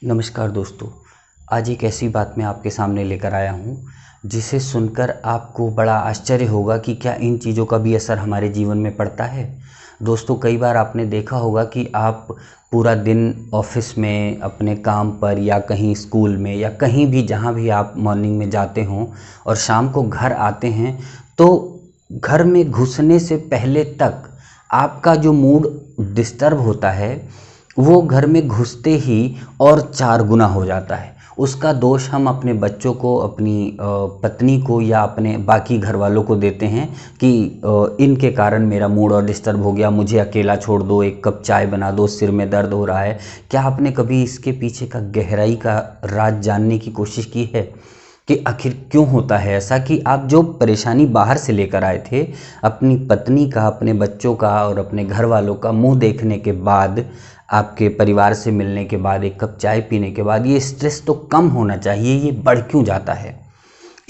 नमस्कार दोस्तों। आज एक ऐसी बात मैं आपके सामने लेकर आया हूँ जिसे सुनकर आपको बड़ा आश्चर्य होगा कि क्या इन चीज़ों का भी असर हमारे जीवन में पड़ता है। दोस्तों, कई बार आपने देखा होगा कि आप पूरा दिन ऑफिस में, अपने काम पर या कहीं स्कूल में या कहीं भी जहाँ भी आप मॉर्निंग में जाते हों और शाम को घर आते हैं, तो घर में घुसने से पहले तक आपका जो मूड डिस्टर्ब होता है वो घर में घुसते ही और 4 गुना हो जाता है। उसका दोष हम अपने बच्चों को, अपनी पत्नी को या अपने बाकी घर वालों को देते हैं कि इनके कारण मेरा मूड और डिस्टर्ब हो गया, मुझे अकेला छोड़ दो, एक कप चाय बना दो, सिर में दर्द हो रहा है। क्या आपने कभी इसके पीछे का गहराई का राज जानने की कोशिश की है कि आखिर क्यों होता है ऐसा, कि आप जो परेशानी बाहर से लेकर आए थे, अपनी पत्नी का, अपने बच्चों का और अपने घर वालों का मुंह देखने के बाद, आपके परिवार से मिलने के बाद, एक कप चाय पीने के बाद ये स्ट्रेस तो कम होना चाहिए, ये बढ़ क्यों जाता है?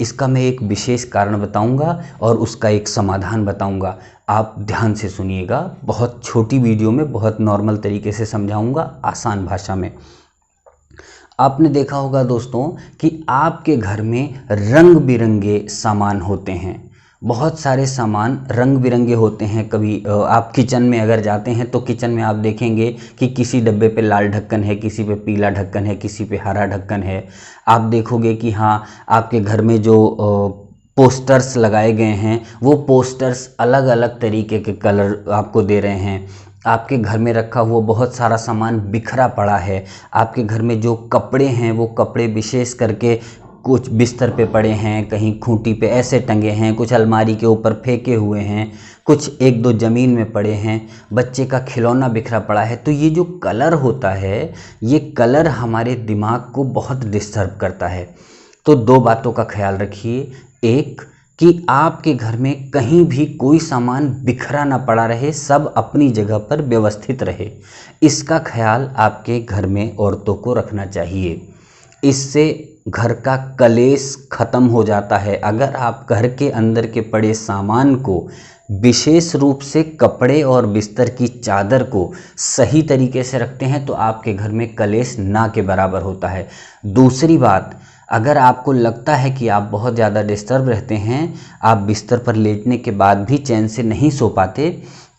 इसका मैं एक विशेष कारण बताऊंगा और उसका एक समाधान बताऊंगा। आप ध्यान से सुनिएगा। बहुत छोटी वीडियो में बहुत नॉर्मल तरीके से समझाऊंगा, आसान भाषा में। आपने देखा होगा दोस्तों कि आपके घर में रंग बिरंगे सामान होते हैं। बहुत सारे सामान रंग बिरंगे होते हैं। कभी आप किचन में अगर जाते हैं तो किचन में आप देखेंगे कि किसी डब्बे पे लाल ढक्कन है, किसी पे पीला ढक्कन है, किसी पे हरा ढक्कन है। आप देखोगे कि हाँ, आपके घर में जो पोस्टर्स लगाए गए हैं वो पोस्टर्स अलग अलग तरीके के कलर आपको दे रहे हैं। आपके घर में रखा हुआ बहुत सारा सामान बिखरा पड़ा है। आपके घर में जो कपड़े हैं वो कपड़े विशेष करके कुछ बिस्तर पे पड़े हैं, कहीं खूंटी पे ऐसे टंगे हैं, कुछ अलमारी के ऊपर फेंके हुए हैं, कुछ एक दो ज़मीन में पड़े हैं, बच्चे का खिलौना बिखरा पड़ा है। तो ये जो कलर होता है, ये कलर हमारे दिमाग को बहुत डिस्टर्ब करता है। तो दो बातों का ख्याल रखिए। एक, कि आपके घर में कहीं भी कोई सामान बिखरा ना पड़ा रहे, सब अपनी जगह पर व्यवस्थित रहे। इसका ख्याल आपके घर में औरतों को रखना चाहिए। इससे घर का कलेश खत्म हो जाता है। अगर आप घर के अंदर के पड़े सामान को, विशेष रूप से कपड़े और बिस्तर की चादर को सही तरीके से रखते हैं तो आपके घर में कलेश ना के बराबर होता है। दूसरी बात, अगर आपको लगता है कि आप बहुत ज़्यादा डिस्टर्ब रहते हैं, आप बिस्तर पर लेटने के बाद भी चैन से नहीं सो पाते,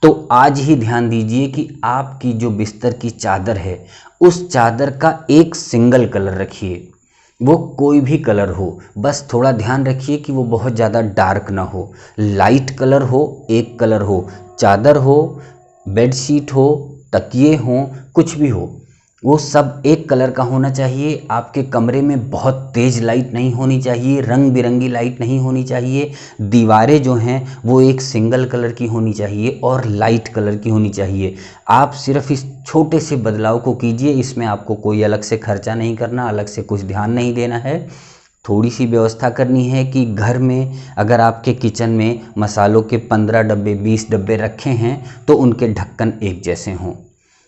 तो आज ही ध्यान दीजिए कि आपकी जो बिस्तर की चादर है, उस चादर का एक सिंगल कलर रखिए। वो कोई भी कलर हो, बस थोड़ा ध्यान रखिए कि वो बहुत ज़्यादा डार्क ना हो। लाइट कलर हो, एक कलर हो। चादर हो, बेडशीट हो, तकिए हों, कुछ भी हो, वो सब एक कलर का होना चाहिए। आपके कमरे में बहुत तेज़ लाइट नहीं होनी चाहिए, रंग बिरंगी लाइट नहीं होनी चाहिए। दीवारें जो हैं वो एक सिंगल कलर की होनी चाहिए और लाइट कलर की होनी चाहिए। आप सिर्फ इस छोटे से बदलाव को कीजिए। इसमें आपको कोई अलग से खर्चा नहीं करना, अलग से कुछ ध्यान नहीं देना है। थोड़ी सी व्यवस्था करनी है कि घर में अगर आपके किचन में मसालों के 15 डब्बे, 20 डब्बे रखे हैं तो उनके ढक्कन एक जैसे हों,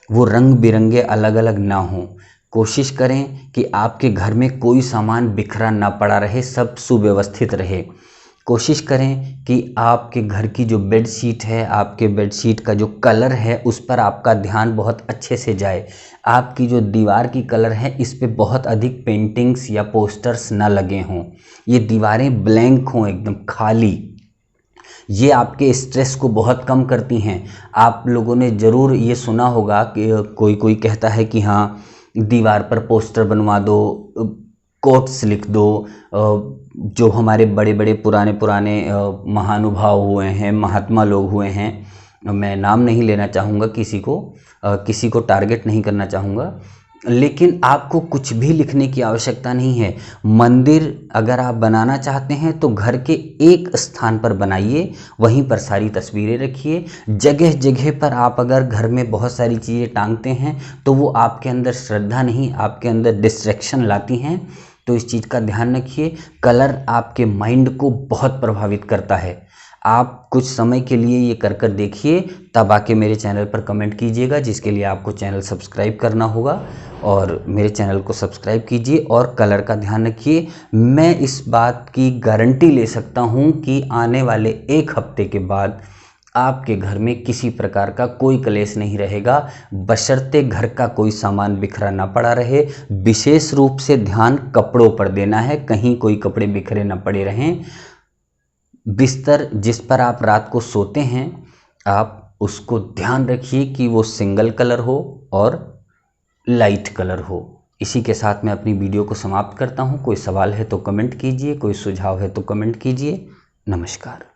वो रंग बिरंगे अलग अलग ना हों। कोशिश करें कि आपके घर में कोई सामान बिखरा ना पड़ा रहे, सब सुव्यवस्थित रहे। कोशिश करें कि आपके घर की जो बेडशीट है, आपके बेडशीट का जो कलर है, उस पर आपका ध्यान बहुत अच्छे से जाए। आपकी जो दीवार की कलर है, इस पे बहुत अधिक पेंटिंग्स या पोस्टर्स ना लगे हों। ये दीवारें ब्लैंक हों, एकदम खाली। ये आपके स्ट्रेस को बहुत कम करती हैं। आप लोगों ने ज़रूर ये सुना होगा कि कोई कोई कहता है कि हाँ, दीवार पर पोस्टर बनवा दो, कोट्स लिख दो। जो हमारे बड़े बड़े पुराने पुराने महानुभाव हुए हैं, महात्मा लोग हुए हैं, मैं नाम नहीं लेना चाहूँगा, किसी को टारगेट नहीं करना चाहूँगा, लेकिन आपको कुछ भी लिखने की आवश्यकता नहीं है। मंदिर अगर आप बनाना चाहते हैं तो घर के एक स्थान पर बनाइए, वहीं पर सारी तस्वीरें रखिए। जगह जगह पर आप अगर घर में बहुत सारी चीज़ें टांगते हैं तो वो आपके अंदर श्रद्धा नहीं, आपके अंदर डिस्ट्रैक्शन लाती हैं। तो इस चीज़ का ध्यान रखिए। कलर आपके माइंड को बहुत प्रभावित करता है। आप कुछ समय के लिए ये कर कर देखिए, तब आके मेरे चैनल पर कमेंट कीजिएगा, जिसके लिए आपको चैनल सब्सक्राइब करना होगा। और मेरे चैनल को सब्सक्राइब कीजिए और कलर का ध्यान रखिए। मैं इस बात की गारंटी ले सकता हूँ कि आने वाले 1 हफ्ते के बाद आपके घर में किसी प्रकार का कोई क्लेश नहीं रहेगा, बशर्ते घर का कोई सामान बिखरा ना पड़ा रहे। विशेष रूप से ध्यान कपड़ों पर देना है, कहीं कोई कपड़े बिखरे ना पड़े रहें। बिस्तर जिस पर आप रात को सोते हैं, आप उसको ध्यान रखिए कि वो सिंगल कलर हो और लाइट कलर हो। इसी के साथ मैं अपनी वीडियो को समाप्त करता हूँ। कोई सवाल है तो कमेंट कीजिए, कोई सुझाव है तो कमेंट कीजिए। नमस्कार।